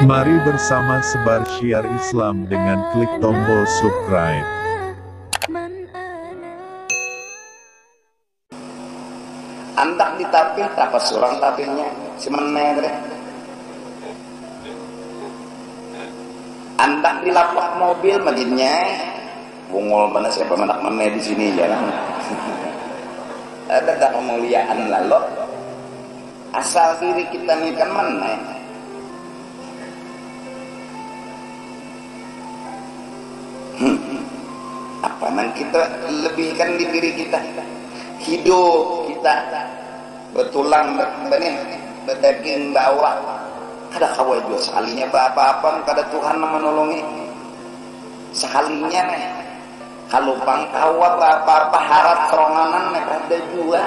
Mari bersama sebar syiar Islam dengan klik tombol subscribe. Antak ditapih, apa surang tapihnya si mener. Antak di lapak mobil majinnya bungol mana siapa menak mana di sini jangan. Ada tak kemuliaan lalu asal diri kita nih kan mana. Apa nang kita lebihkan di diri kita, hidup kita betulang benih berdaging bawah kada kawai juga sekalinya apa-apa kada Tuhan menolongi sekalinya nih kalau pangkawa apa-apa harap seronganan nih kada juga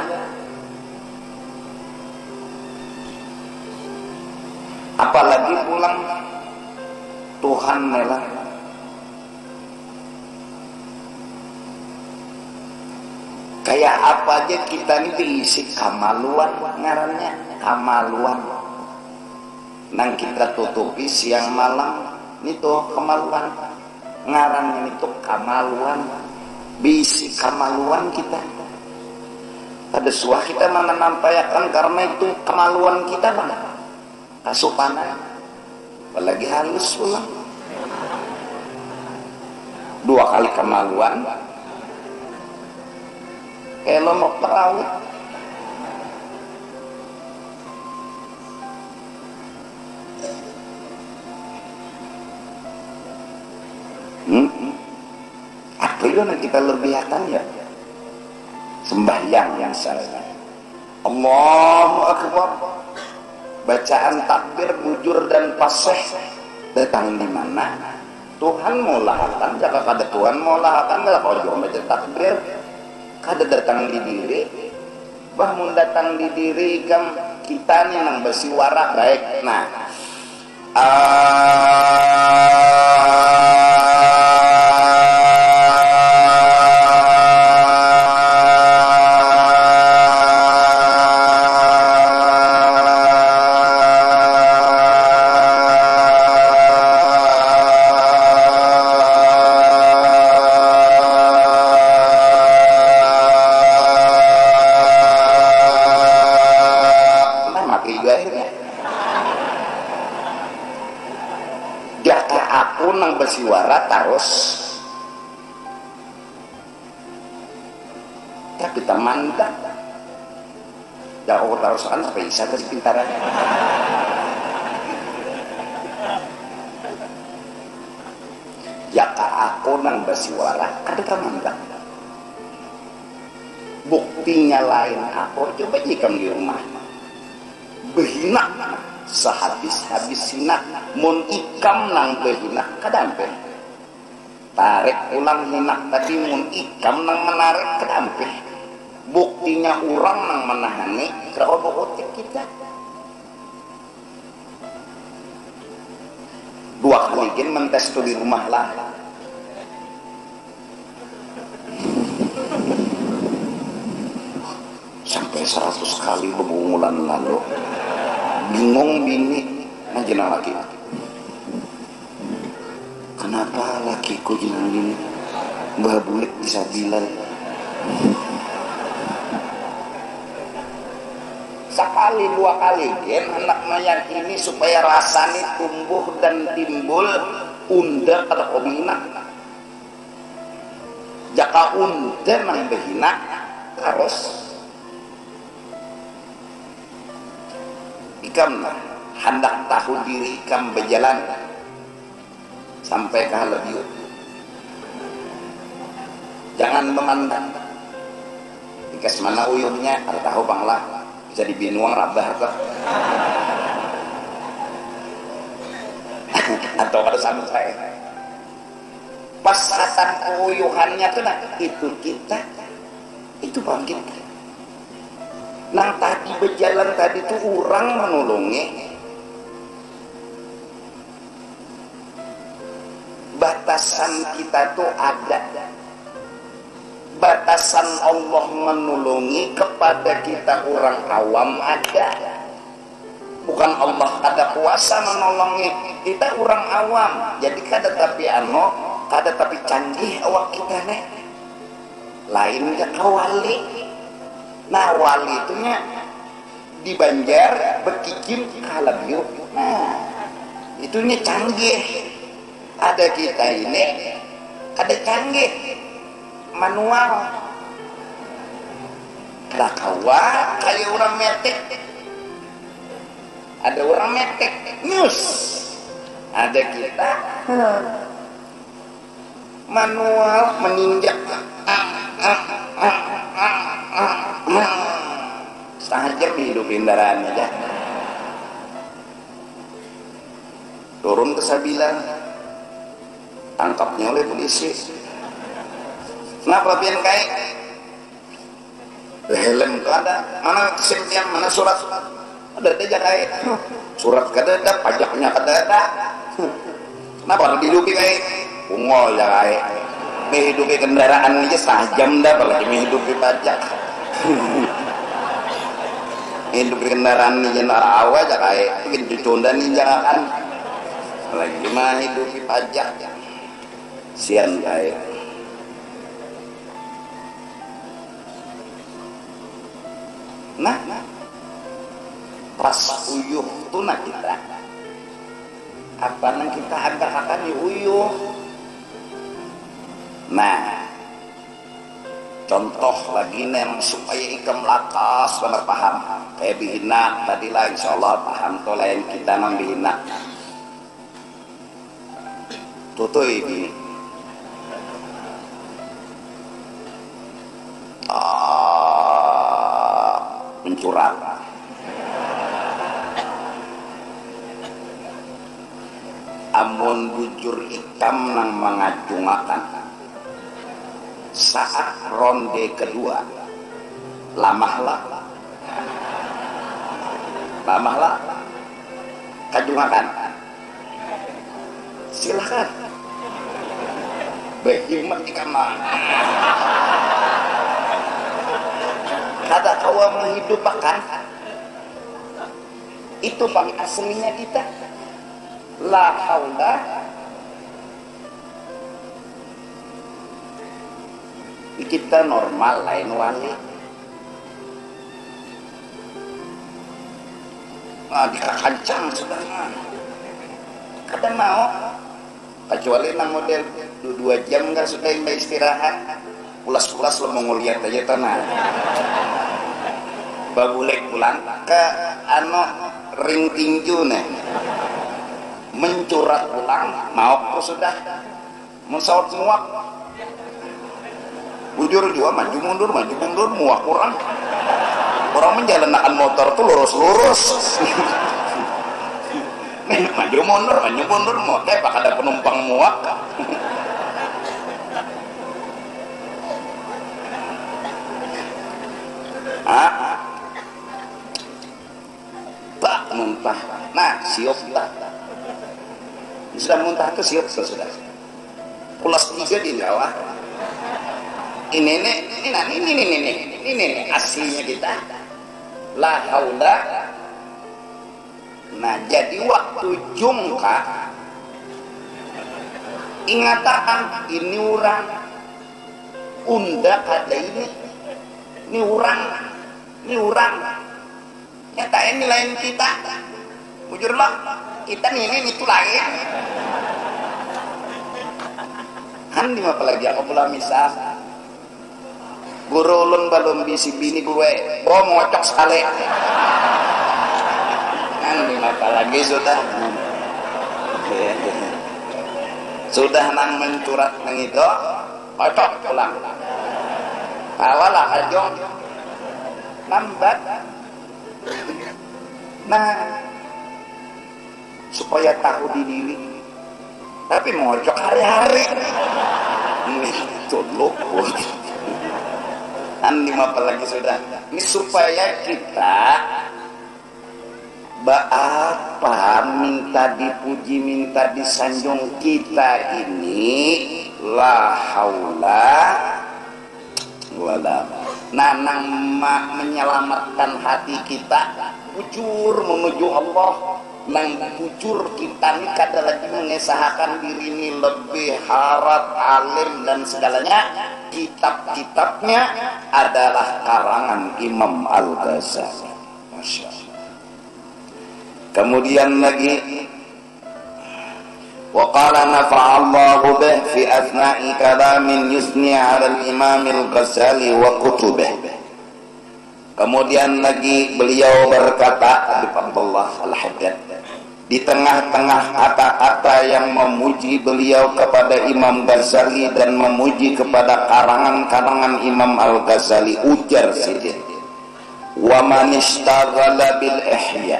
apalagi pulang Tuhan melah kayak apa aja kita ini diisi kamaluan ngarannya kamaluan nang kita tutupi siang malam itu kemaluan ngarannya itu kamaluan diisi kamaluan kita ada suah kita mana nampayakan karena itu kemaluan kita mana kasupanan apalagi halus pulang 2 kali kemaluan kalau mau terawih apa itu yang kita lebihkan ya sembahyang yang salah Allahu Akbar bacaan takbir bujur dan fasih datang di mana Tuhan mau lahakan jika kada Tuhan mau lahakan kalau kau juga baca takbir kada datang di diri bahmun datang di diri kam kita nih nang bersiwara baik nah bersiwara terus tapi teman tak jauh terus kan bisa ke pintaran ya aku nang bersiwara ada teman tak buktinya lain aku coba jika di rumah behina sehabis-habis sinak mun ikam nang behina kadampe tarik ulang hinak tadi mun ikam nang menarik kadampe buktinya orang nang menahani kerobokotik kita 2 kali gen mentes tu di rumah lah sampai 100 kali bebungulan lalu bingung bini majena laki kenapa lakiku jenang gini babulik bisa bilang sekali 2 kali kan anak meyakini supaya rasanya tumbuh dan timbul unda atau komina jaka unda nang behina harus ikam hendak tahu diri ikam berjalan sampai ke halabiut jangan memandang ikas mana uyuhnya ada tahu banglah bisa dibinuang rabah atau atau ada sama saya pas katan uyuhannya tuh nah itu kita itu bangkit nang tadi berjalan tadi tuh orang menolongi batasan kita tuh ada batasan Allah menolongi kepada kita orang awam ada bukan Allah ada kuasa kuasa menolongi kita orang awam. Jadi kada tapi kada tapi canggih awak kita nih. Lain ya wali. Nah wali itu nya di Banjar Bekicim Kalabiu. Nah itu nya canggih. Ada kita ini ada canggih manual. Ada kawa kayak orang metek. Ada orang metek news. Ada kita manual meninjak setengah jam hidup kendaraannya aja. Turun ke Sabilan, tangkapnya oleh polisi. Kenapa pian kayak helm itu ada, mana kesaksian, mana surat, ada aja kayak surat kada ada, pajaknya kada ada. Kenapa dihidupi kayak ungol ya kayak menghidupi kendaraan aja setengah jam dah, apalagi menghidupi pajak. Menghidupi kendaraan aja narawa aja kayak bikin cucundan nih jangan, apalagi mah hidupi pajak. Sian kayak. Nah, pas uyuh tuh nak kita apa nang kita agak akan uyuh. Nah, contoh lagi nih supaya ikam lakas benar paham kayak bihina tadi lah insyaallah paham tuh lain kita nang bihina tuh ini mencurang. Amun bujur ikam nang mengacungakan saat ronde kedua lamahlah kacungakan, silakan berkhidmat ikam kata kawa menghidupakan itu bang aslinya kita la haula kita normal lain wali. Dikancang sudah kada mau kecuali nang model 2 jam nggak sudah istirahat pulas-pulas lo mau ngeliat aja tanah babulek pulang ke ring tinju nih mencurat pulang mau kok sudah musawat muak bujur juga maju mundur muak orang menjalankan motor tuh lurus maju mundur mau pak ada penumpang muak. Tak muntah. Nah, siop tak. Sudah muntah ke siop sudah. Pulas 3 di Jawa. Ini aslinya kita. La haula. Nah, jadi waktu jungka ingatan ini orang unda kada ini orang nyata ini lain kita bujurlah kita ini itu lain handi apalagi aku pula misal guru ulun balum bisi bini gue ngocok sekali handi apalagi sudah nang mencurat nang itu ngocok pulang awalah ajong lambat. Nah, supaya tahu diri tapi mojok hari-hari itu luput apalagi sudah ini supaya kita apa minta dipuji minta disanjung kita ini la haula wala nanang menyelamatkan hati kita bujur menuju Allah nang bujur kita ni kada lagi mengesahkan diri ini lebih harat alim dan segalanya. Kitab-kitabnya adalah karangan Imam Al-Ghazali. Masya Allah. Kemudian lagi wa qala nafa'allahu bih fi athna'i kalamin yusni 'ala al-Imam Al-Ghazali wa kutubih. Kemudian lagi beliau berkata, Abdullah Al-Haddad, di tengah-tengah kata-kata yang memuji beliau kepada Imam Ghazali dan memuji kepada karangan-karangan Imam Al-Ghazali, ujar Sidin, wa man ishtaghala bil ihya,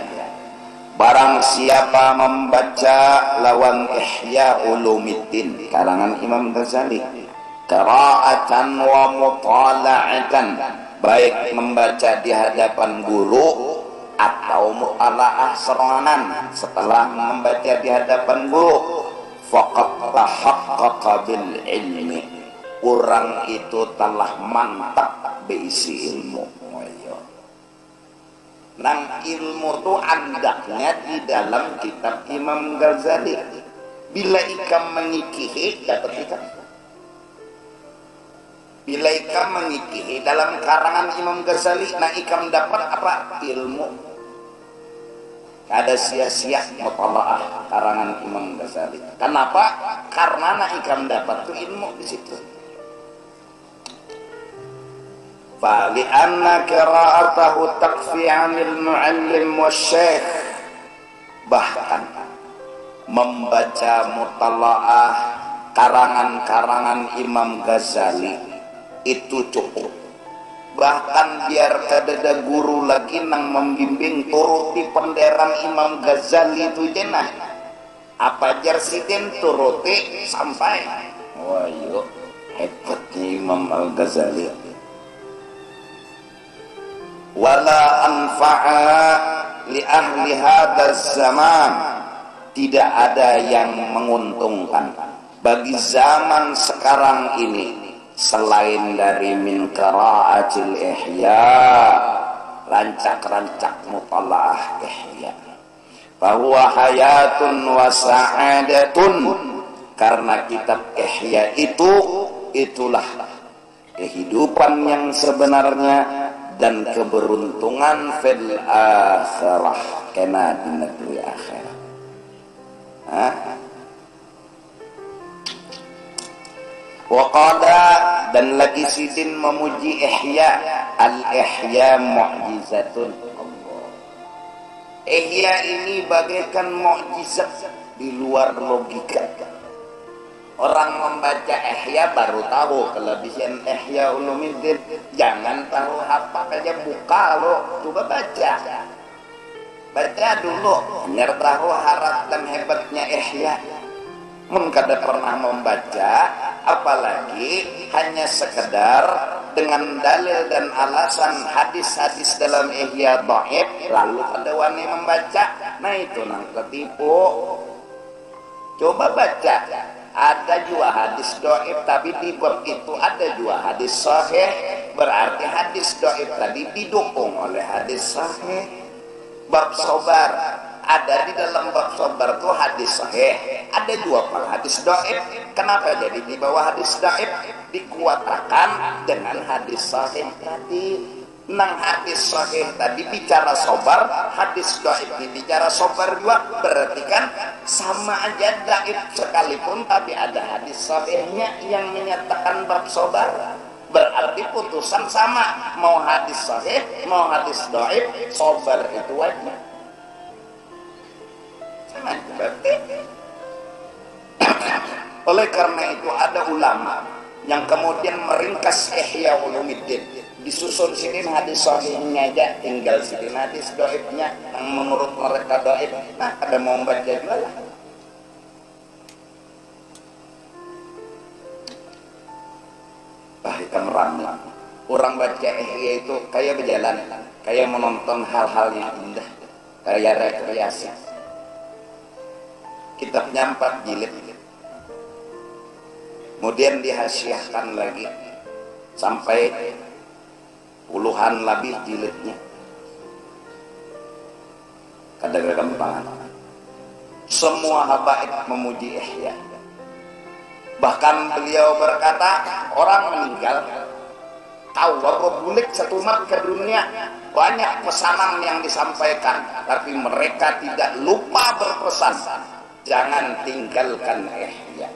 barang siapa membaca lawan Ihya Ulumuddin karangan Imam Ghazali, qira'atan wa mutala'atan, baik membaca di hadapan guru atau mu'ala'ah serangan setelah membaca di hadapan guru, faqad tahaqqaqa bil ilmi, orang itu telah mantap berisi ilmu. Nang ilmu itu andaknya di dalam kitab Imam Ghazali. Bila ikam mengikihi dapat ikam, bila ikam mengikihi dalam karangan Imam Ghazali, nah ikam dapat apa? Ilmu. Ada sia-sia mutalaah karangan Imam Ghazali. Kenapa? Karena nak ikam dapat tuh ilmu di situ. Fa li anna qira'atahu takfi 'anil mu'allim wasyekh, bahkan membaca mutalaah karangan-karangan Imam Ghazali itu cukup. Bahkan biar kada guru lagi nang membimbing turuti penderan Imam Ghazali itu jenah. Apa jar Sidin turuti sampai. Wah yo hebatnya Imam Al-Ghazali. Wala anfa'a li ahli hadzal zaman, tidak ada yang menguntungkan bagi zaman sekarang ini selain dari min qira'atil ihya, rancak-rancak mutalaah ihya. Bahwa hayatun wa sa'adatun, karena kitab ihya itulah kehidupan yang sebenarnya dan keberuntungan fil akhirah, kena di negeri akhirat. Waqada, dan lagi Sidin memuji Ihya, al-Ihya mu'jizatun. Ihya ini bagaikan mukjizat di luar logika. Orang membaca Ihya baru tahu kelebihan Ihya Ulumuddin. Jangan tahu apa aja, buka lo, coba baca. Baca dulu, biar tahu harat dan hebatnya Ihya. Mun kada pernah membaca, apalagi hanya sekedar dengan dalil dan alasan hadis-hadis dalam Ihya dhaif lalu kada wani membaca, nah itu nang ketipu. Coba baca, ada juga hadis dhaif tapi di bab itu ada juga hadis sahih, berarti hadis dhaif tadi didukung oleh hadis sahih. Bab sabar, ada di dalam bab sabar tuh hadis sahih, ada dua pal hadis dhaif. Kenapa jadi di bawah hadis dhaif? Dikuatkan dengan hadis sahih tadi. Nang hadis sahih tadi bicara sabar, hadis dhaif bicara sabar juga, berarti kan sama aja dhaif sekalipun tapi ada hadis sahihnya yang menyatakan bab sabar. Berarti putusan sama, mau hadis sahih mau hadis dhaif, sabar itu wajib. Berarti oleh karena itu ada ulama yang kemudian meringkas Ihya Ulumuddin, disusun sini hadis sahihnya aja, tinggal sini hadis dhaifnya yang menurut mereka dhaif. Nah, ada mau membaca juga lah. Bahkan ramai orang baca Ihya itu kayak berjalan, kayak menonton hal-hal yang indah, kayak rekreasi. Kitabnya 4 jilid, kemudian dihasyiahkan lagi sampai puluhan lebih jilidnya. Kada gampangan. Semua habaib memuji Ihya. Bahkan beliau berkata, orang meninggal tahu bulik satu mat ke dunia, banyak pesanan yang disampaikan, tapi mereka tidak lupa berpesan, jangan tinggalkan Ihya.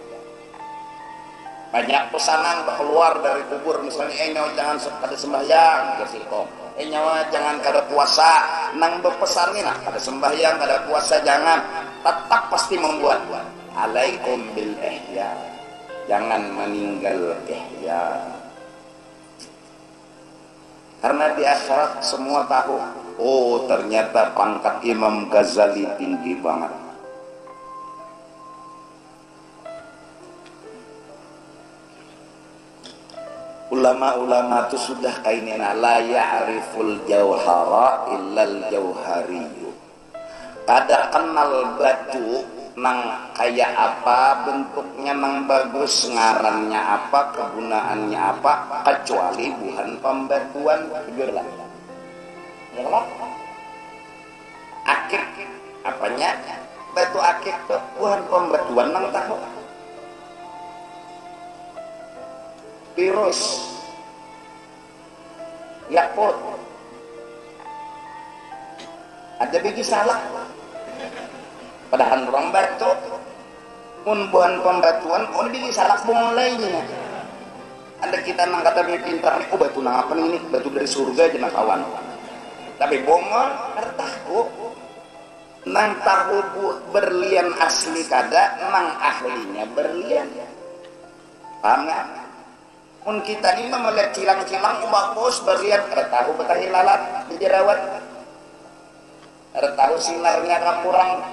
Banyak pesanan keluar dari kubur, misalnya nyawa jangan kada sembahyang gesiko, nyawa jangan kada puasa, nang berpesanin kada sembahyang kada puasa jangan, tetap pasti membuat alaikum bil Ihya, jangan meninggal Ihya. Karena di akhirat semua tahu, oh ternyata pangkat Imam Ghazali tinggi banget. Ulama-ulama itu sudah kainina la ya'riful jauhara illal jauhariyu. Kada kenal batu nang kayak apa, bentuknya nang bagus, ngarannya apa, kegunaannya apa, kecuali buhan pembatuan gerlah. Gerlah. Akik apanya? Batu akik tuh buhan pembatuan nang tahu. Virus, yakut, ada biji salah. Padahal orang batu, pun buhan pembatuan, pun biji salah mulainya. Ada kita nang kata pintar, oh batu nang apa ini? Batu dari surga aja nang kawan. Tapi bongol, tahu, nang tahu berlian asli kada, nang ahlinya berlian. Paham nggak? Pun kita ini melihat cilang-cilang bagus berlian, tahu betah lalat dijerawat, tahu sinarnya kurang,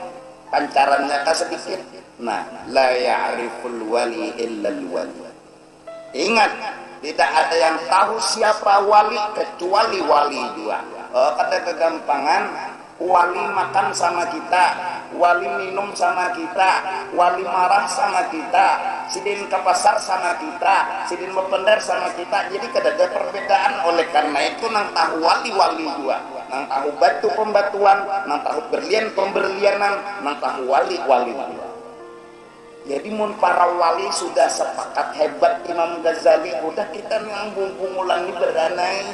pancarannya sedikit. Nah, la ya'riful wali illal wali. Ingat, tidak ada yang tahu siapa wali kecuali wali juga. Kada kegampangan wali makan sama kita, wali minum sama kita, wali marah sama kita, sidin ke pasar sama kita, sidin berpendar sama kita. Jadi kada ada perbedaan. Oleh karena itu nang tahu wali-wali juga, nang tahu batu pembatuan, nang tahu berlian pemberlianan, nang tahu wali-wali. Jadi mun para wali sudah sepakat hebat Imam Ghazali, udah kita yang bumbu ulangi beranai.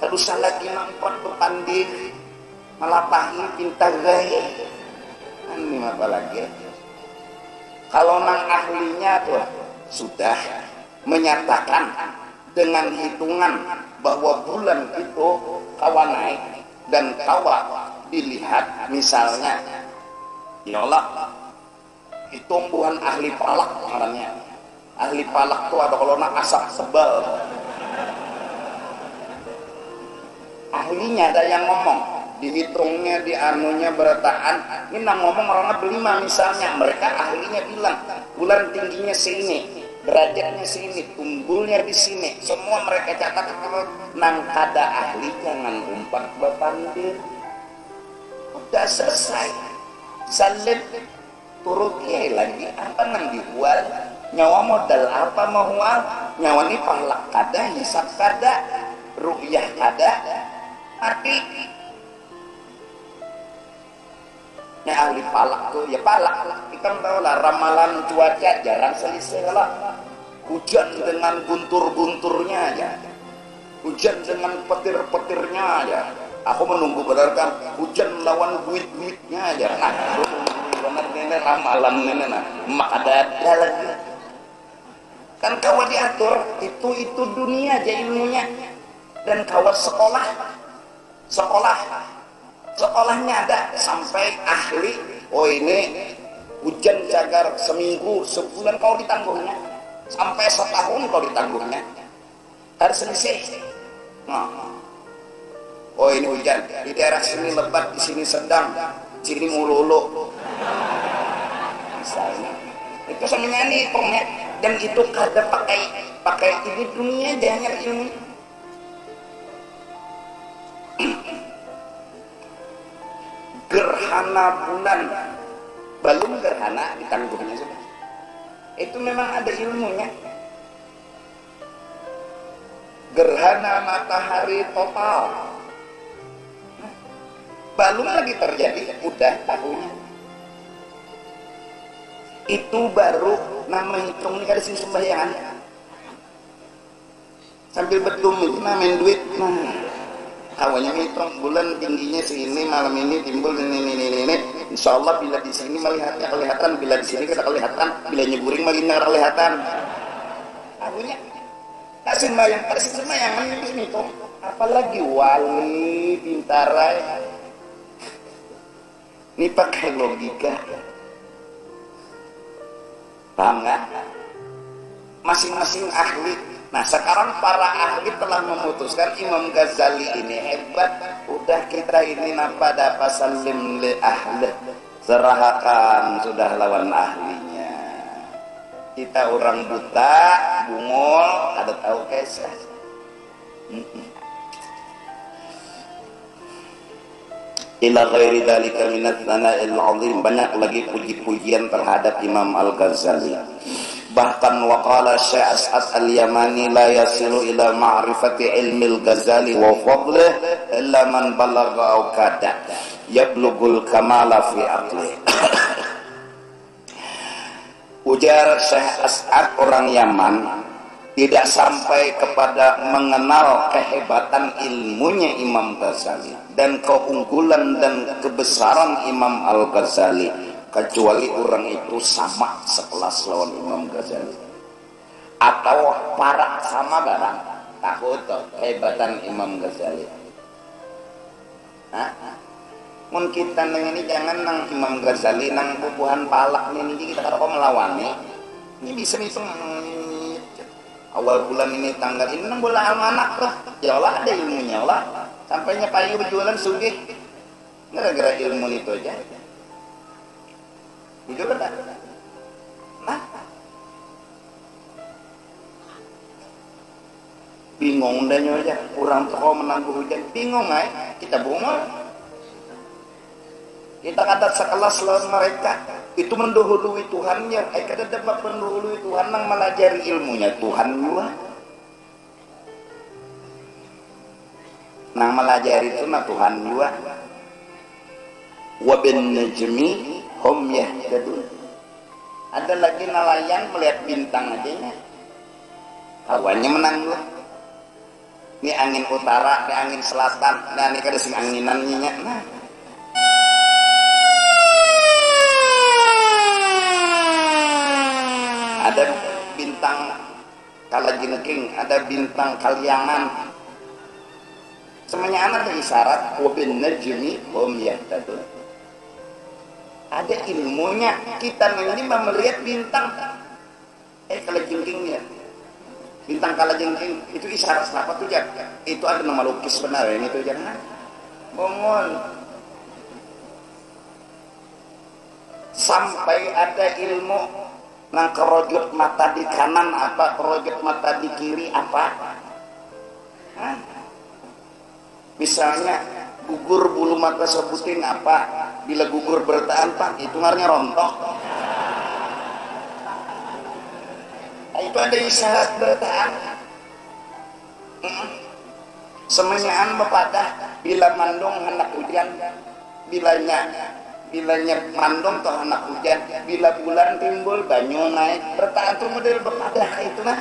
Kalau salah kinampat berpandir malapahin pintar gaya. Ini apa lagi? Kalau nang ahlinya tuh sudah menyatakan dengan hitungan bahwa bulan itu kawan naik dan kawan dilihat, misalnya ya Allah hitung buhan ahli palak namanya. Ahli palak tuh ada kalau nak asap sebal. Ahlinya ada yang ngomong, dihitungnya di anunya berataan, ini nang ngomong orangnya belima misalnya, mereka ahlinya bilang bulan tingginya sini, derajatnya sini, tunggulnya di sini, semua mereka catat. Nang kada ahli jangan umpat bapandir, udah selesai. Salib turut lagi apa nang dijual, nyawa modal apa mau nyawa ini pahlak kada, hisab kada, ru'yah kada, mati. Ini ahli palak tuh ya palak. Kita tahu lah ramalan cuaca jarang selisih lah. Hujan dengan guntur-gunturnya aja, hujan dengan petir-petirnya aja. Aku menunggu berdasarkan hujan lawan buit-buitnya aja. Nah, benar ini ramalan ini nah, maka ada lagi. Kan kawan diatur itu dunia aja ilmunya. Dan kawan sekolahnya ada sampai ahli. Oh ini hujan cagar seminggu sebulan kau ditanggungnya, sampai setahun kau ditanggungnya, harus selisih. Nah, oh ini hujan di daerah sini lebat, di sini sedang, sini mululu misalnya. Itu semuanya nih pokoknya. Dan itu kada pakai ini dunia jangan ilmu. Gerhana bulan belum gerhana ditanggungnya sudah. Itu memang ada ilmunya. Gerhana matahari total belum lagi terjadi, udah tahunya. Itu baru nama hitung ini kada sing sembayangan. Sambil betum itu namain duit. Nah, awalnya hitung bulan tingginya segini, malam ini timbul ini. Insya Allah bila di sini melihatnya kelihatan, bila di sini kita kelihatan, bila nyeburing makin nggak kelihatan. Awalnya tak sembayangan ini hitung. Apalagi wali pintarai. Ini pakai logika. Paham nggak? Masing-masing ahli. Nah sekarang para ahli telah memutuskan Imam Ghazali ini hebat. Udah kita ini napa dapat salim li ahli, serahkan sudah lawan ahlinya. Kita orang buta, bungol, ada tahu kesah. Ila ghairi dzalika minat tsana'il 'azim, banyak lagi puji-pujian terhadap Imam Al-Ghazali. Bahkan waqala Syekh As'ad Al-Yamani la yasilu ila ma'rifati ilmi Al-Ghazali wa fadlih illa man balagha aw kada yablughul kamala fi aqli. Ujar Syekh As'ad orang Yaman, tidak sampai kepada mengenal kehebatan ilmunya Imam Ghazali dan keunggulan dan kebesaran Imam Al-Ghazali kecuali orang itu sama sekelas lawan Imam Ghazali atau para sama barang tahu tuh kehebatan Imam Ghazali. Mun kita nang ini jangan nang Imam Ghazali nang bubuhan palak ini kita kalau melawan ini bisa hitung awal bulan ini tanggal ini nang bola almanak lah ya Allah ada ilmunya Allah sampainya payu berjualan sugih gara-gara ilmu itu aja jujur kan nah bingung dah aja kurang toko menangguh hujan bingung kita bungol kita kata sekelas lawan mereka itu mendahului Tuhannya. Kada dapat mendahului Tuhan nang melajari ilmunya Tuhan gua. Nang melajari itu na Tuhan gua. Wa bin najmi hum yahtadun. Ada lagi nelayan melihat bintang aja nya. Awannya menang gua. Ini angin utara, ini angin selatan, nah ini kada sing anginannya nya. Nah. Ada bintang kalajengking, ada bintang kaliangan. Semuanya ada isyarat wabin najmi hum yahtadun. Ada ilmunya. Kita ini melihat bintang. Kalajengkingnya. Bintang kalajengking itu isyarat apa tuh jak? Itu ada nama lukis benar ini tuh jangan. Bongol. Sampai ada ilmu nang kerojot mata di kanan apa, kerojot mata di kiri apa. Misalnya gugur bulu mata sebutin apa, bila gugur bertahan pak itu ngarnya rontok. Itu ada isyarat bertahan. Semenyaan bepadah bila mandung hendak hujan, bilanya mandong toh anak hujan, bila bulan timbul banyu naik bertahan tuh model berpadah itu nah.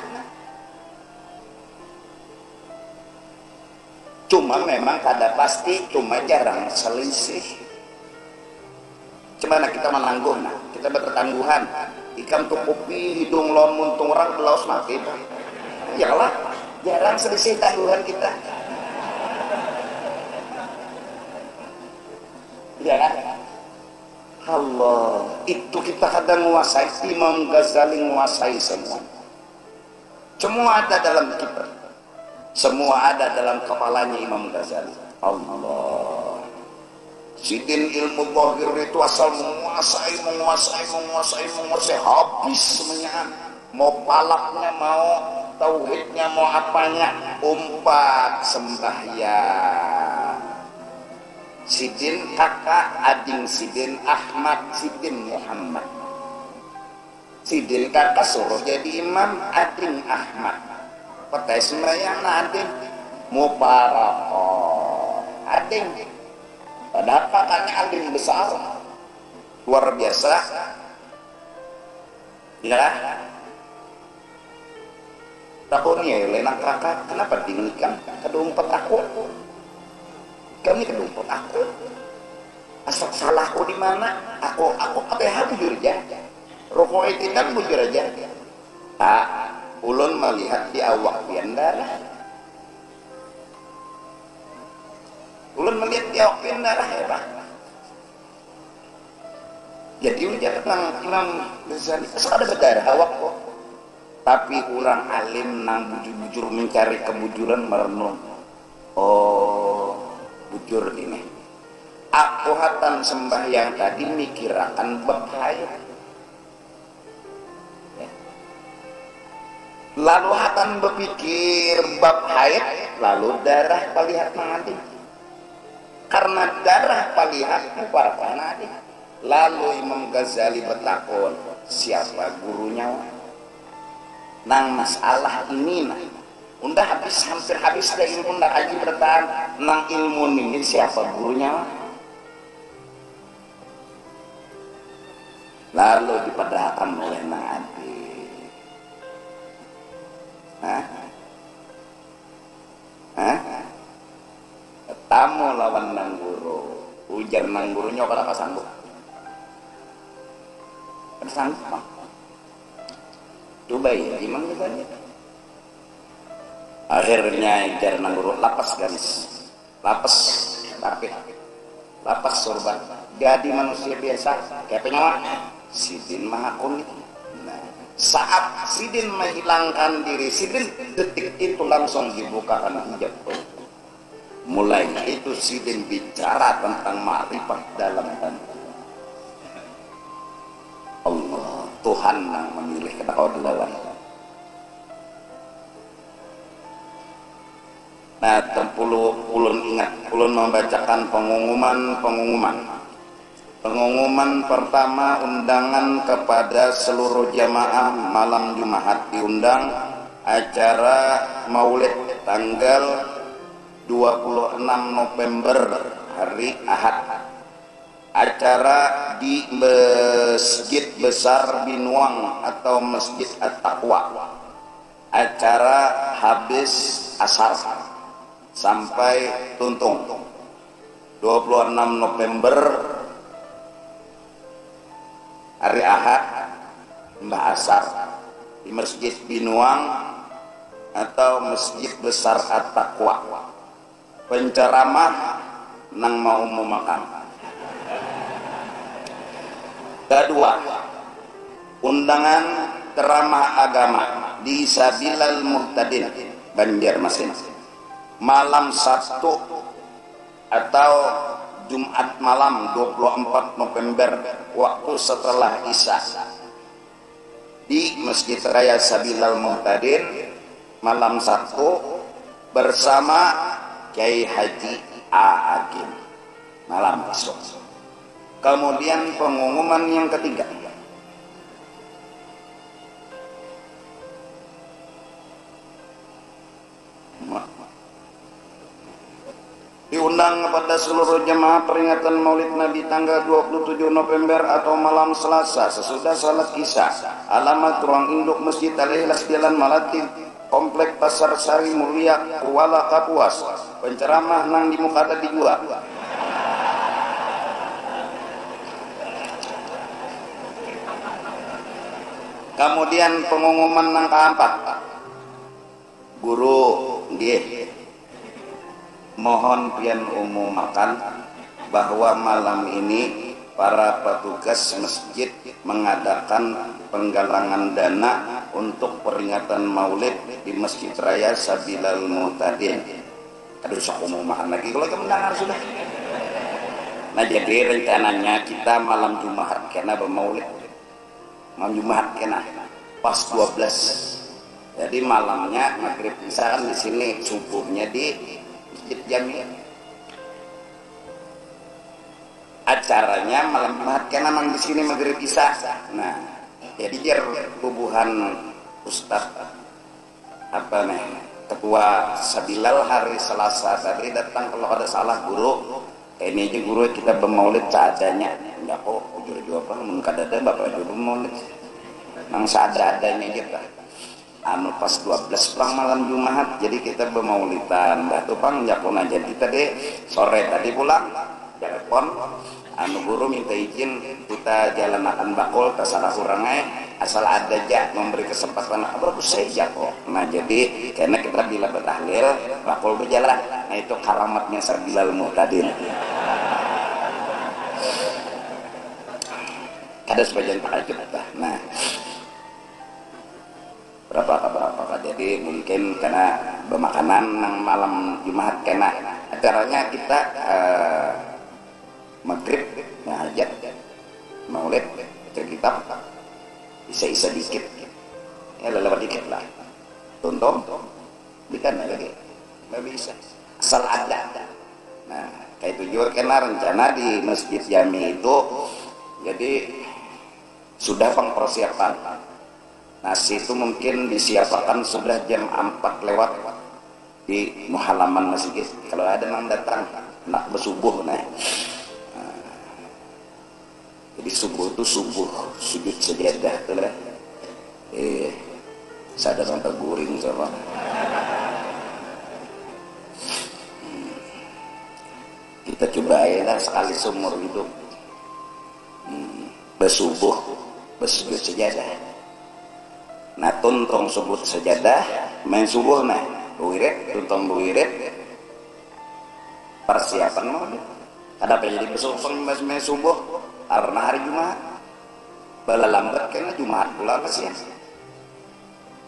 Cuma memang kada pasti, cuma jarang selisih. Cuma kita menangguh nah, kita bertangguhan. Ikan tukupi hidung lomun orang belaus mati. Yalah, jarang selisih tangguhan kita. Ya kan? Allah, itu kita kadang menguasai. Imam Ghazali menguasai semua. Semua ada dalam kita. Semua ada dalam kepalanya Imam Ghazali. Allah. Sidin ilmu zahir itu asal menguasai habis semuanya. Mau palaknya, mau tauhidnya, mau apanya, umpat sembahyang. Sidin kakak ading Sidin Ahmad, Sidin Muhammad. Sidin kakak suruh jadi imam, ading Ahmad. Petai sembahyang ading mubarakah ading. Padahal kakaknya ading besar luar biasa. Ya, takut nih, lenang kakak, kenapa dinikam? Kedumpet aku, kami kedumpet aku. Asal salahku di mana? Aku apa bujur aja. Rokok itu kan bujur aja. Tak, ulun melihat di awak pian darah. Ulun melihat di awak pian darah ya Pak. Jadi ujar nang Imam Ghazali, asal ada berdarah awak kok. Tapi orang alim nang bujur-bujur mencari kebujuran merenung. Oh, bujur ini. Aku hatan sembahyang tadi mikirakan bab haid. Lalu hatan berpikir bab haid, lalu darah palihat mangadi. Karena darah palihat para nadi. Lalu Imam Ghazali bertakon, siapa gurunya? Nang masalah ini nah. Unda hampir habis dah ilmu ndak aji bertahan nang ilmu ini siapa gurunya? Lalu dipadahkan oleh nang adi. Ketemu lawan nang guru. Ujar nang gurunya kada kasanggup. Kada sanggup. Coba ya, gimana banyak. Akhirnya ujar nang guru, lapas garis. Lapas, lapas sorban. Jadi manusia biasa, kayak penyawa. Sidin mahakun itu. Nah, saat Sidin menghilangkan diri, Sidin detik itu langsung dibukakan hijab. Mulai itu Sidin bicara tentang ma'rifat dalam dan Allah, Tuhan yang memilih ketakwaan. Nah, ulun ingat, ulun membacakan pengumuman pertama, undangan kepada seluruh jamaah malam Jumat diundang acara Maulid tanggal 26 November hari Ahad. Acara di Masjid Besar Binuang atau Masjid At-Taqwa. Acara habis asar sampai tuntung. 26 November hari Ahad mbah asar di Masjid Binuang atau Masjid Besar At-Taqwa. Penceramah nang mau makan. Kedua, undangan ceramah agama di Sabilal Muhtadin Banjarmasin malam Sabtu atau Jumat malam 24 November waktu setelah Isya di Masjid Raya Sabilal Muhtadin malam Sabtu bersama Kiai Haji A. Agim malam besok. Kemudian pengumuman yang ketiga, diundang kepada seluruh jemaah peringatan Maulid Nabi tanggal 27 November atau malam Selasa sesudah salat Isya. Alamat ruang induk Masjid Al-Ikhlas Jalan Malatin, Komplek Pasar Sari Mulia, Kuala Kapuas. Penceramah nang di muka tadi gua. Kemudian pengumuman nang keempat, guru nggih mohon pian umumakan bahwa malam ini para petugas masjid mengadakan penggalangan dana untuk peringatan Maulid di Masjid Raya Sabilal Muhtadin. Aduh, sok umumakan lagi kalau kemenangan sudah. Nah, jadi rencananya kita malam Jumat karena bermaulid. Malam Jumat kena pas 12. Jadi malamnya maghrib isya kan di sini, subuhnya di Masjid Jami. Acaranya malam Jumat kena mang di sini maghrib isya. Nah, jadi biar bubuhan Ustaz apa nih Ketua Sabilal hari Selasa tadi datang, kalau ada salah guru ini aja guru kita bermaulid seadanya. Enggak kok, jujur apa mengkadada bapak juga bermaulid. nang seadanya gitu pas 12 perang malam Jumat, jadi kita bermaulidan dah tuh pang jakun aja kita deh sore tadi pulang telepon guru minta izin kita jalan makan bakul terserah kurangnya asal ada aja memberi kesempatan bagus saja kok. Nah jadi karena kita bila bertahlil bakul berjalan, nah itu karamatnya Bilal Muhtadin. Ada sebagian tahajud. Nah berapa jadi mungkin karena bermakanan malam Jumat karena acaranya kita maghrib ngajak maulid baca kitab isa dikit ya lewat dikit lah tonton bikin lagi nggak bisa asal ada. Nah kayak itu juga karena rencana di Masjid Jami itu jadi sudah persiapan. Nasi itu mungkin disiapkan sudah jam 4 lewat di halaman masjid. Kalau ada yang datang nak bersubuh, jadi subuh itu subuh sujud sajadah tuh lah. Sadar sampai guring sama. Kita coba ya sekali seumur hidup bersubuh bersujud sajadah. Nah tuntong sebut sajadah main subuh buwirid tuntong buwirid persiapan mau ada jadi besok main subuh karena hari Jumat bala lambat karena Jumat pula masih.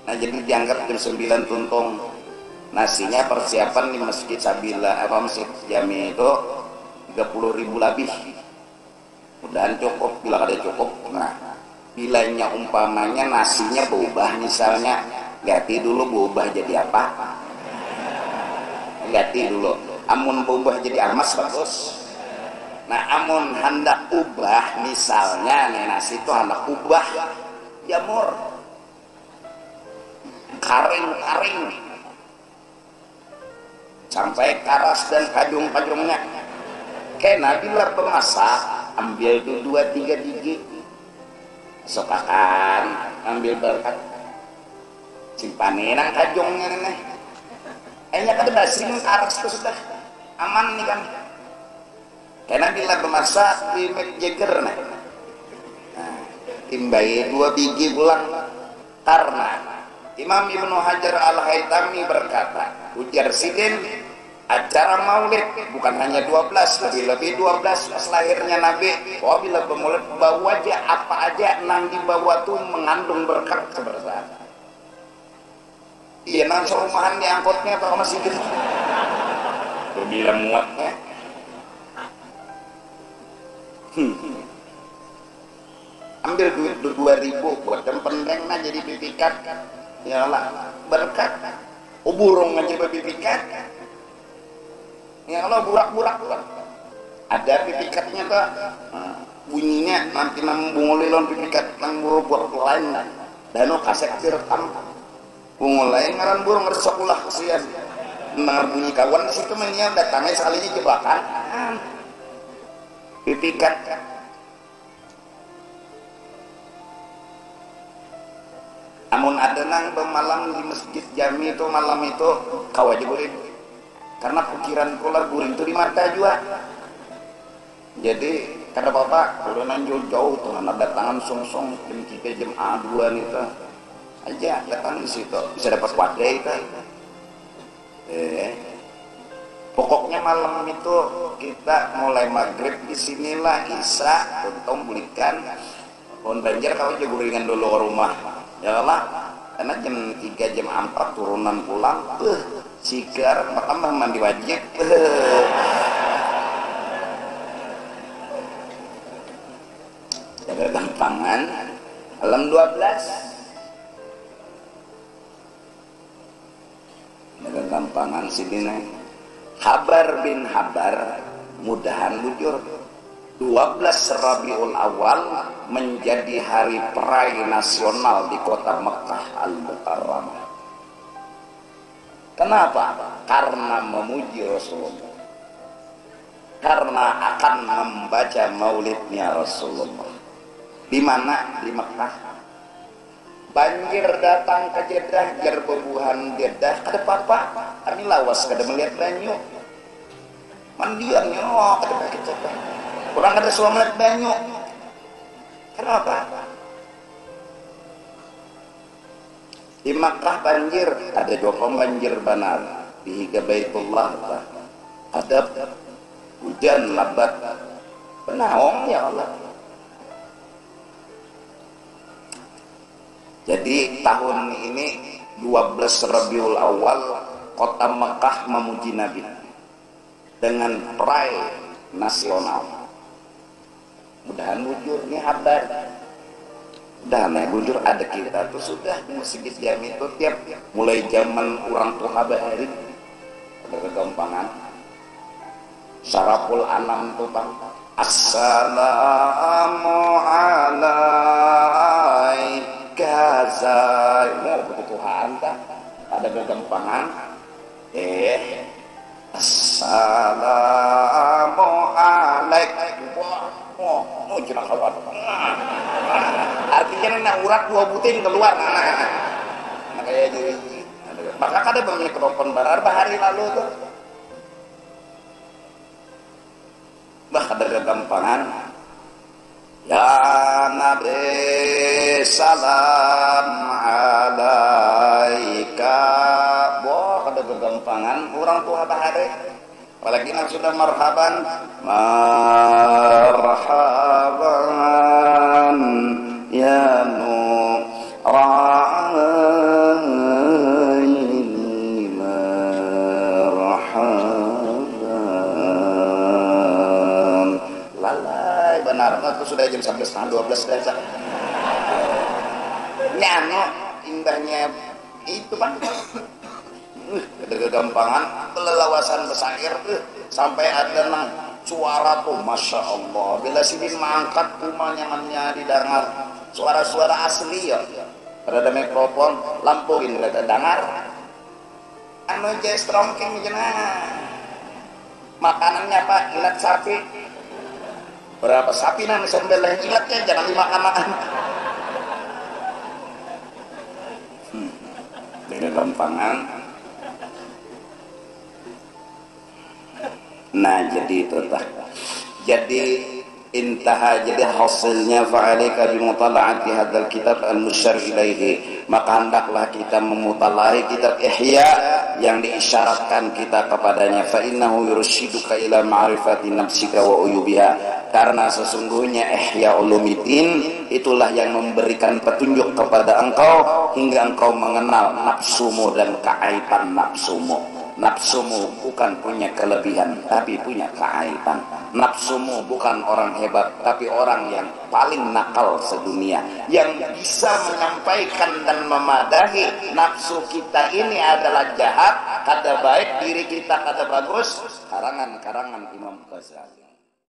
Nah jadi dianggap jam 9 tuntong nasinya persiapan di Masjid Masjid Jami itu 30.000 lebih mudahan cukup. Bila ada cukup, nah bilanya umpamanya nasinya berubah misalnya ganti dulu berubah jadi apa, ganti dulu amun berubah jadi almas bagus. Nah amun hendak ubah misalnya nasi itu hendak ubah jamur karing sampai karas dan kajung-kajungnya kena bila pemasak ambil dulu 2-3 gigi sokakan ambil berkat simpanin nang kajongnya nih kayaknya kada basing karas itu sudah aman nih kan karena bila bermasak di Mick Jagger timbai 2 biji pulang karena Imam Ibnu Hajar Al-Haytami berkata ujar sidin acara maulid bukan hanya 12 lebih 12 pas lahirnya Nabi bila bermaulid bawa aja apa aja nang dibawa tuh mengandung berkat kebersamaan. Iya nang serumahan diangkutnya atau masih gitu bila muatnya ambil duit 2.000 buat tempendeng jadi pipikat ya lah berkat burung aja pipikat ya kalau burak-burak ada pipikatnya tuh bunyinya nanti nang bungulilon pipikat nang burak lain dan kasek direkam bungul lain ngaran burung ngeresok ulah kesian nang bunyi kawan situ mainnya datangnya sekalinya jebakan pipikat namun ada nang bermalam di Masjid Jami itu malam itu kau aja boleh karena pikiran kula guring itu di mata juga jadi kada apa-apa udah jauh-jauh tuh anak datangan song-song jam 3 jam A2 itu aja datang di situ bisa dapat wadah itu pokoknya malam itu kita mulai maghrib di sinilah isya untung belikan pohon banjir kau aja guringan dulu ke rumah ya lah karena jam 3 jam 4 turunan pulang sigar maka mandi wajib jaga gampangan alam 12 jaga gampangan sini Habar bin Habar mudahan bujur 12 Rabiul Awal menjadi hari perai nasional di kota Mekah Al-Mukarramah. Kenapa? Karena memuji Rasulullah. Karena akan membaca maulidnya Rasulullah. Di mana? Di Mekah. banjir datang ke Jeddah jar bebuhan Jeddah kada papa kami lawas kada melihat banyu mandian nyo kada pakai cepat kurang ada suami melihat banyu kenapa di Makkah banjir ada jokong banjir benar di higa Baitullah hadap hujan lebat penaong ya Allah. Jadi tahun ini 12 Rabiul Awal kota Mekah memuji Nabi dengan pride nasional. Mudahan bujur nih kabar. Dan bujur ada kita tuh sudah di Masjid Jami itu tiap mulai zaman orang tua bahari ada kegampangan. Syaraful Anam tuh Bang. Assalamu alaikum. Gazai mau kebutuhan tak ada kegampangan assalamu alaikum mau jenang keluar artinya nak urat dua butin keluar kayak jadi maka ada banyak keropan barar bahari lalu tuh bah ada kegampangan ya Nabi salam alaika boh ada kegampangan orang tua bahari apalagi yang sudah marhaban ya nuraini marhaban lalai benar itu sudah jam 11:12 dah nyano indahnya itu Pak kegampangan kelelawasan besair sampai ada nang suara tuh Masya Allah bila sini mengangkat kumanyamannya didengar suara-suara asli ya ada mikrofon lampuin ada dengar anu jay strongking jenah makanannya Pak ilat sapi berapa sapi nang sembelih ilatnya jangan dimakan kegampangan. Nah jadi itu tah. Jadi intaha jadi hasilnya fa'alika bimutala'ati hadzal kitab al-musyar ilaihi maka hendaklah kita memutalahi kitab Ihya yang diisyaratkan kita kepadanya fa innahu yursyiduka ila ma'rifati nafsika wa uyubiha karena sesungguhnya Ihya Ulumuddin itulah yang memberikan petunjuk kepada engkau hingga engkau mengenal nafsumu dan keaiban nafsumu. Nafsumu bukan punya kelebihan tapi punya keaiban. Nafsumu bukan orang hebat tapi orang yang paling nakal sedunia yang bisa menyampaikan dan memadahi nafsu kita ini adalah jahat kada baik diri kita kada bagus karangan Imam Ghazali.